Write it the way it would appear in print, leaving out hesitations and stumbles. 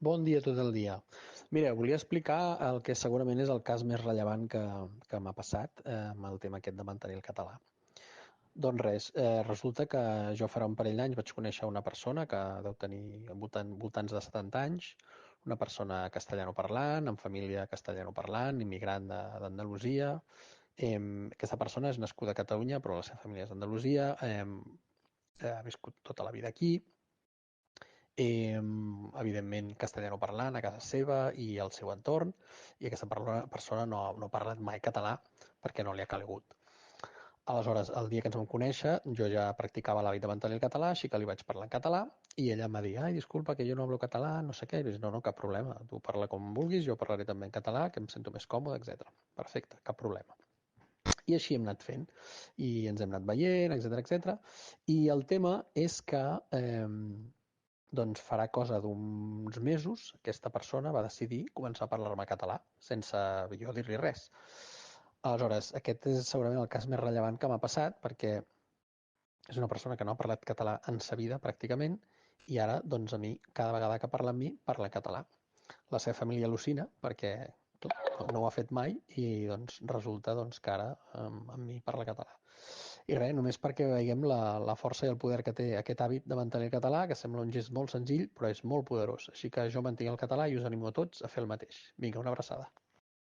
Bon dia tot el dia. Mira, volia explicar el que segurament és el cas més rellevant que m'ha passat amb el tema aquest de mantenir el català. Doncs res, resulta que jo farà un parell d'anys vaig conèixer una persona que deu tenir voltants de 70 anys, una persona castellanoparlant, amb família castellanoparlant, immigrant d'Andalusia. Aquesta persona és nascuda a Catalunya, però la seva família és d'Andalusia, ha viscut tota la vida aquí, evidentment castellanoparlant a casa seva i al seu entorn, i aquesta persona no ha parlat mai català perquè no li ha calgut. Aleshores, el dia que ens vam conèixer, jo ja practicava l'hàbit de mantenir el català, així que li vaig parlar en català, i ella em va dir, ai, disculpa, que jo no hablo català, no sé què, i vaig dir, no, no, cap problema, tu parla com vulguis, jo parlaré també en català, que em sento més còmode, etc. Perfecte, cap problema. I així hem anat fent, i ens hem anat veient, etc etc. I el tema és que doncs farà cosa d'uns mesos, aquesta persona va decidir començar a parlar-me català, sense jo dir-li res. Aleshores, aquest és segurament el cas més rellevant que m'ha passat, perquè és una persona que no ha parlat català en sa vida, pràcticament, i ara, doncs, a mi, cada vegada que parla amb mi, parla català. La seva família al·lucina, perquè no ho ha fet mai, i doncs resulta doncs, que ara amb mi parla català. I res, només perquè veiem la força i el poder que té aquest hàbit de mantenir el català, que sembla un gest molt senzill, però és molt poderós. Així que jo mantinc el català i us animo a tots a fer el mateix. Vinga, una abraçada.